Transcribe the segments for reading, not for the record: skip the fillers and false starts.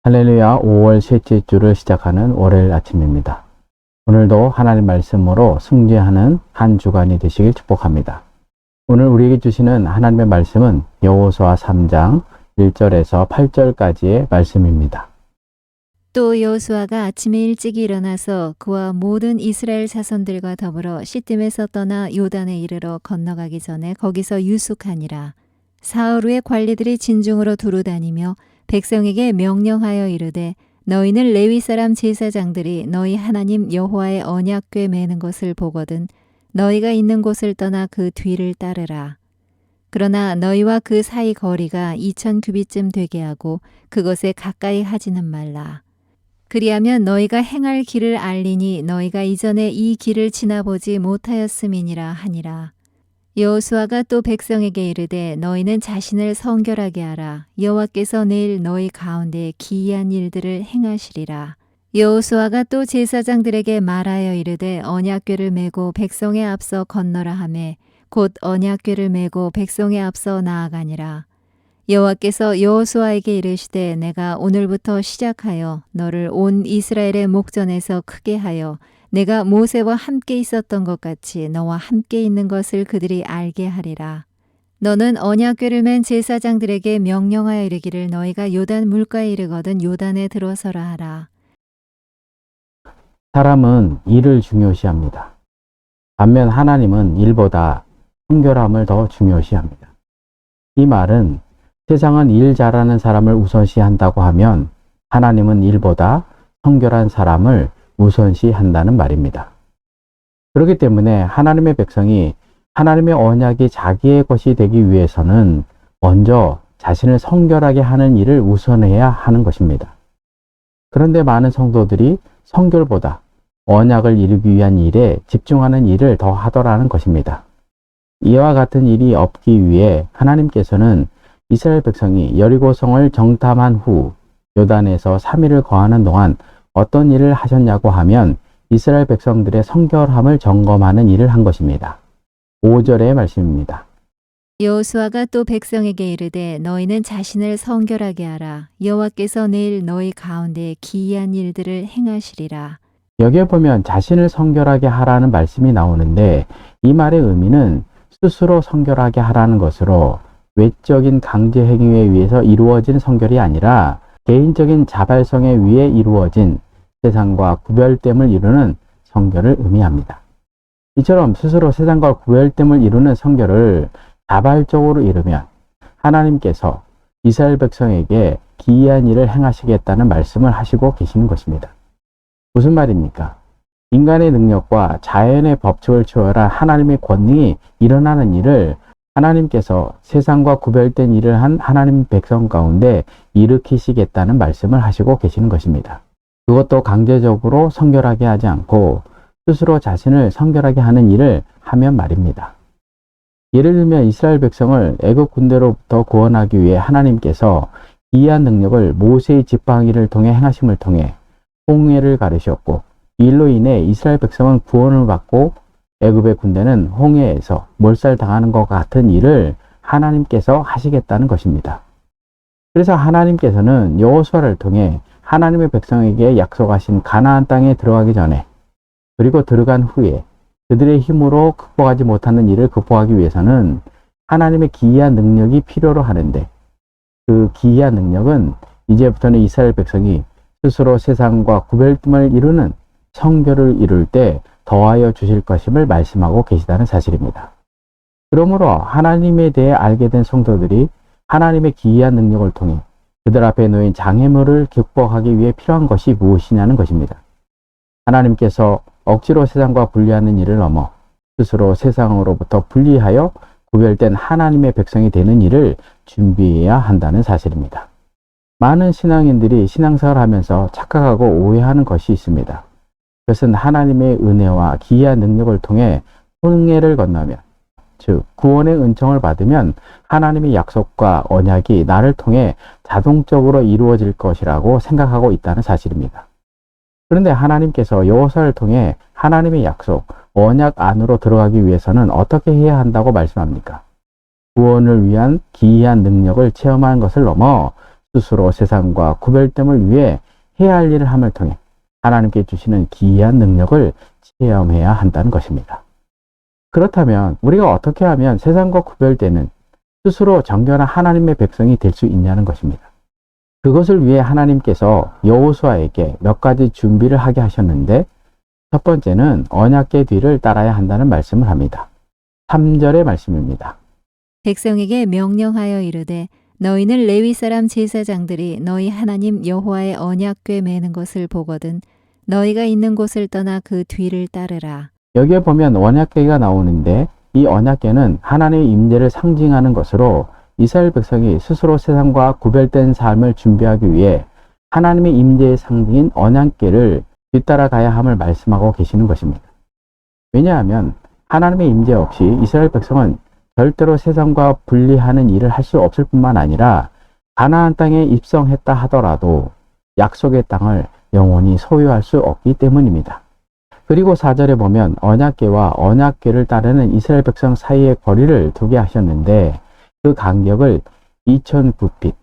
할렐루야. 5월 셋째 주를 시작하는 월요일 아침입니다. 오늘도 하나님 말씀으로 승리하는 한 주간이 되시길 축복합니다. 오늘 우리에게 주시는 하나님의 말씀은 여호수아 3장 1절에서 8절까지의 말씀입니다. 또 여호수아가 아침에 일찍 일어나서 그와 모든 이스라엘 자손들과 더불어 시딤에서 떠나 요단에 이르러 건너가기 전에 거기서 유숙하니라. 사흘 후에 관리들이 진중으로 두루 다니며 백성에게 명령하여 이르되 너희는 레위 사람 제사장들이 너희 하나님 여호와의 언약궤 매는 것을 보거든 너희가 있는 곳을 떠나 그 뒤를 따르라. 그러나 너희와 그 사이 거리가 2000 규빗쯤 되게 하고 그것에 가까이 하지는 말라. 그리하면 너희가 행할 길을 알리니 너희가 이전에 이 길을 지나보지 못하였음이니라 하니라. 여호수아가 또 백성에게 이르되 너희는 자신을 성결하게 하라. 여호와께서 내일 너희 가운데 기이한 일들을 행하시리라. 여호수아가 또 제사장들에게 말하여 이르되 언약궤를 메고 백성의 앞서 건너라 하매 곧 언약궤를 메고 백성의 앞서 나아가니라. 여호와께서 여호수아에게 이르시되 내가 오늘부터 시작하여 너를 온 이스라엘의 목전에서 크게 하여 내가 모세와 함께 있었던 것 같이 너와 함께 있는 것을 그들이 알게 하리라. 너는 언약궤를 맨 제사장들에게 명령하여 이르기를 너희가 요단 물가에 이르거든 요단에 들어서라 하라. 사람은 일을 중요시합니다. 반면 하나님은 일보다 성결함을 더 중요시합니다. 이 말은 세상은 일 잘하는 사람을 우선시한다고 하면 하나님은 일보다 성결한 사람을 우선시한다는 말입니다. 그렇기 때문에 하나님의 백성이 하나님의 언약이 자기의 것이 되기 위해서는 먼저 자신을 성결하게 하는 일을 우선해야 하는 것입니다. 그런데 많은 성도들이 성결보다 언약을 이루기 위한 일에 집중하는 일을 더 하더라는 것입니다. 이와 같은 일이 없기 위해 하나님께서는 이스라엘 백성이 여리고성을 정탐한 후 요단에서 3일을 거하는 동안 어떤 일을 하셨냐고 하면 이스라엘 백성들의 성결함을 점검하는 일을 한 것입니다. 5절의 말씀입니다. 여호수아가 또 백성에게 이르되 너희는 자신을 성결하게 하라. 여호와께서 내일 너희 가운데 기이한 일들을 행하시리라. 여기에 보면 자신을 성결하게 하라는 말씀이 나오는데 이 말의 의미는 스스로 성결하게 하라는 것으로 외적인 강제 행위에 의해서 이루어진 성결이 아니라 개인적인 자발성에 의해 이루어진 세상과 구별됨을 이루는 성결을 의미합니다. 이처럼 스스로 세상과 구별됨을 이루는 성결을 자발적으로 이루면 하나님께서 이스라엘 백성에게 기이한 일을 행하시겠다는 말씀을 하시고 계시는 것입니다. 무슨 말입니까? 인간의 능력과 자연의 법칙을 초월한 하나님의 권능이 일어나는 일을 하나님께서 세상과 구별된 일을 한 하나님 백성 가운데 일으키시겠다는 말씀을 하시고 계시는 것입니다. 그것도 강제적으로 성결하게 하지 않고 스스로 자신을 성결하게 하는 일을 하면 말입니다. 예를 들면 이스라엘 백성을 애굽 군대로부터 구원하기 위해 하나님께서 기이한 능력을 모세의 지팡이를 통해 행하심을 통해 홍해를 가르셨고 이 일로 인해 이스라엘 백성은 구원을 받고 애굽의 군대는 홍해에서 몰살당하는 것 같은 일을 하나님께서 하시겠다는 것입니다. 그래서 하나님께서는 여호수아를 통해 하나님의 백성에게 약속하신 가나안 땅에 들어가기 전에 그리고 들어간 후에 그들의 힘으로 극복하지 못하는 일을 극복하기 위해서는 하나님의 기이한 능력이 필요로 하는데 그 기이한 능력은 이제부터는 이스라엘 백성이 스스로 세상과 구별됨을 이루는 성결을 이룰 때 더하여 주실 것임을 말씀하고 계시다는 사실입니다. 그러므로 하나님에 대해 알게 된 성도들이 하나님의 기이한 능력을 통해 그들 앞에 놓인 장애물을 극복하기 위해 필요한 것이 무엇이냐는 것입니다. 하나님께서 억지로 세상과 분리하는 일을 넘어 스스로 세상으로부터 분리하여 구별된 하나님의 백성이 되는 일을 준비해야 한다는 사실입니다. 많은 신앙인들이 신앙생활을 하면서 착각하고 오해하는 것이 있습니다. 그것은 하나님의 은혜와 기이한 능력을 통해 홍해를 건너면 즉 구원의 은총을 받으면 하나님의 약속과 언약이 나를 통해 자동적으로 이루어질 것이라고 생각하고 있다는 사실입니다. 그런데 하나님께서 여호수아를 통해 하나님의 약속, 언약 안으로 들어가기 위해서는 어떻게 해야 한다고 말씀합니까? 구원을 위한 기이한 능력을 체험하는 것을 넘어 스스로 세상과 구별됨을 위해 해야 할 일을 함을 통해 하나님께 주시는 기이한 능력을 체험해야 한다는 것입니다. 그렇다면 우리가 어떻게 하면 세상과 구별되는 스스로 정결한 하나님의 백성이 될 수 있냐는 것입니다. 그것을 위해 하나님께서 여호수아에게 몇 가지 준비를 하게 하셨는데, 첫 번째는 언약궤 뒤를 따라야 한다는 말씀을 합니다. 3절의 말씀입니다. 백성에게 명령하여 이르되 너희는 레위 사람 제사장들이 너희 하나님 여호와의 언약궤 매는 것을 보거든 너희가 있는 곳을 떠나 그 뒤를 따르라. 여기에 보면 언약궤가 나오는데, 이 언약궤는 하나님의 임재를 상징하는 것으로 이스라엘 백성이 스스로 세상과 구별된 삶을 준비하기 위해 하나님의 임재의 상징인 언약궤를 뒤따라가야 함을 말씀하고 계시는 것입니다. 왜냐하면 하나님의 임재 없이 이스라엘 백성은 절대로 세상과 분리하는 일을 할 수 없을 뿐만 아니라 가나안 땅에 입성했다 하더라도 약속의 땅을 영원히 소유할 수 없기 때문입니다. 그리고 4절에 보면 언약궤와 언약궤를 따르는 이스라엘 백성 사이의 거리를 두게 하셨는데, 그 간격을 2009핏,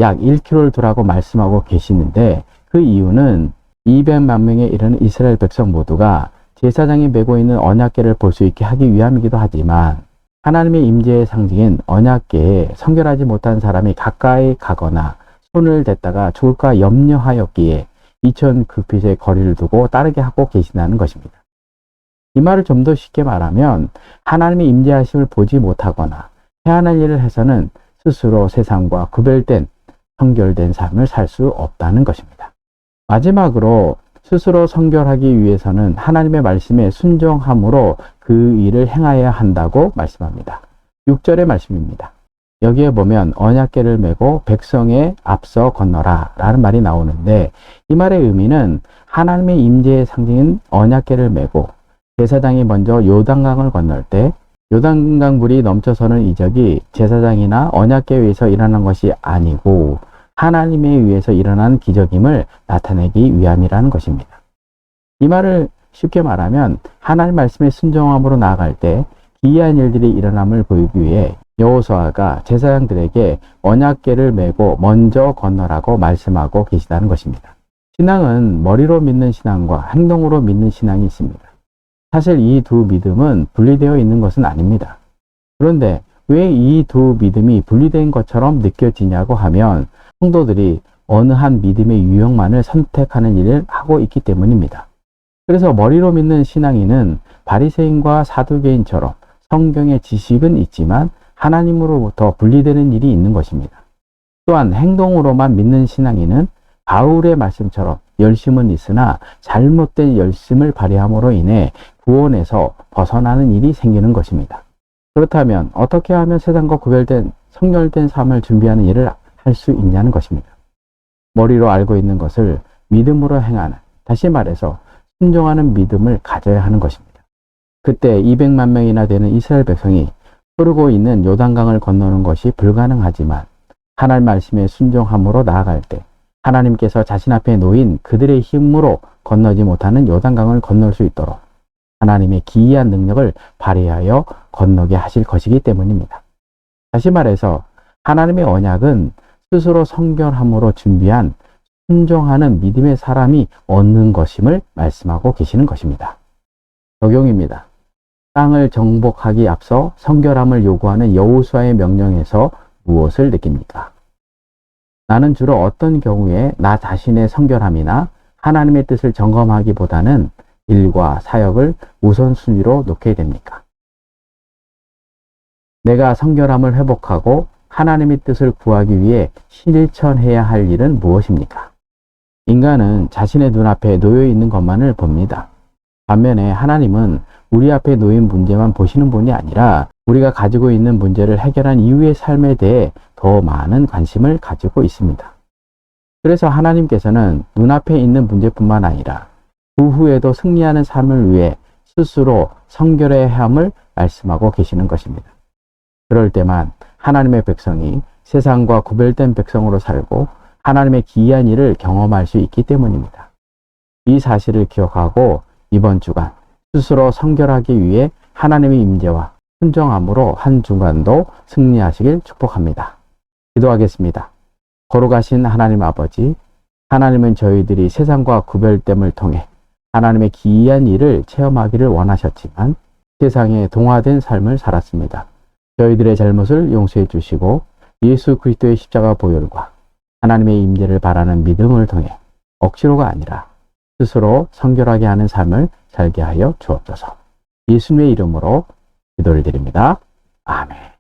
약 1km를 두라고 말씀하고 계시는데, 그 이유는 200만 명에 이르는 이스라엘 백성 모두가 제사장이 메고 있는 언약궤를 볼 수 있게 하기 위함이기도 하지만, 하나님의 임재의 상징인 언약궤에 성결하지 못한 사람이 가까이 가거나 손을 댔다가 죽을까 염려하였기에 2009핏의 거리를 두고 따르게 하고 계시다는 것입니다. 이 말을 좀 더 쉽게 말하면 하나님의 임재하심을 보지 못하거나 해야 하는 일을 해서는 스스로 세상과 구별된 성결된 삶을 살 수 없다는 것입니다. 마지막으로 스스로 성결하기 위해서는 하나님의 말씀에 순종함으로 그 일을 행하여야 한다고 말씀합니다. 6절의 말씀입니다. 여기에 보면 언약궤를 메고 백성에 앞서 건너라 라는 말이 나오는데, 이 말의 의미는 하나님의 임재의 상징인 언약궤를 메고 제사장이 먼저 요단강을 건널 때 요단강 물이 넘쳐서는 이적이 제사장이나 언약궤에 의해서 일어난 것이 아니고 하나님에 의해서 일어난 기적임을 나타내기 위함이라는 것입니다. 이 말을 쉽게 말하면 하나님 말씀에 순종함으로 나아갈 때 기이한 일들이 일어남을 보이기 위해 여호수아가 제사장들에게 언약궤를 메고 먼저 건너라고 말씀하고 계시다는 것입니다. 신앙은 머리로 믿는 신앙과 행동으로 믿는 신앙이 있습니다. 사실 이 두 믿음은 분리되어 있는 것은 아닙니다. 그런데 왜 이 두 믿음이 분리된 것처럼 느껴지냐고 하면 성도들이 어느 한 믿음의 유형만을 선택하는 일을 하고 있기 때문입니다. 그래서 머리로 믿는 신앙인은 바리새인과 사두개인처럼 성경의 지식은 있지만 하나님으로부터 분리되는 일이 있는 것입니다. 또한 행동으로만 믿는 신앙인은 바울의 말씀처럼 열심은 있으나 잘못된 열심을 발휘함으로 인해 구원에서 벗어나는 일이 생기는 것입니다. 그렇다면 어떻게 하면 세상과 구별된 성결된 삶을 준비하는 일을 할 수 있냐는 것입니다. 머리로 알고 있는 것을 믿음으로 행하는, 다시 말해서 순종하는 믿음을 가져야 하는 것입니다. 그때 200만 명이나 되는 이스라엘 백성이 흐르고 있는 요단강을 건너는 것이 불가능하지만 하나님 말씀에 순종함으로 나아갈 때 하나님께서 자신 앞에 놓인 그들의 힘으로 건너지 못하는 요단강을 건널 수 있도록 하나님의 기이한 능력을 발휘하여 건너게 하실 것이기 때문입니다. 다시 말해서 하나님의 언약은 스스로 성결함으로 준비한 순종하는 믿음의 사람이 얻는 것임을 말씀하고 계시는 것입니다. 적용입니다. 땅을 정복하기 앞서 성결함을 요구하는 여호수아의 명령에서 무엇을 느낍니까? 나는 주로 어떤 경우에 나 자신의 성결함이나 하나님의 뜻을 점검하기보다는 일과 사역을 우선순위로 놓게 됩니까? 내가 성결함을 회복하고 하나님의 뜻을 구하기 위해 실천해야 할 일은 무엇입니까? 인간은 자신의 눈앞에 놓여 있는 것만을 봅니다. 반면에 하나님은 우리 앞에 놓인 문제만 보시는 분이 아니라 우리가 가지고 있는 문제를 해결한 이후의 삶에 대해 더 많은 관심을 가지고 있습니다. 그래서 하나님께서는 눈앞에 있는 문제뿐만 아니라 그 후에도 승리하는 삶을 위해 스스로 성결해야 함을 말씀하고 계시는 것입니다. 그럴 때만 하나님의 백성이 세상과 구별된 백성으로 살고 하나님의 기이한 일을 경험할 수 있기 때문입니다. 이 사실을 기억하고 이번 주간 스스로 성결하기 위해 하나님의 임재와 순종함으로 한 주간도 승리하시길 축복합니다. 기도하겠습니다. 거룩하신 하나님 아버지, 하나님은 저희들이 세상과 구별됨을 통해 하나님의 기이한 일을 체험하기를 원하셨지만 세상에 동화된 삶을 살았습니다. 저희들의 잘못을 용서해 주시고 예수 그리스도의 십자가 보혈과 하나님의 임재를 바라는 믿음을 통해 억지로가 아니라 스스로 성결하게 하는 삶을 살게 하여 주옵소서. 예수님의 이름으로 기도를 드립니다. 아멘.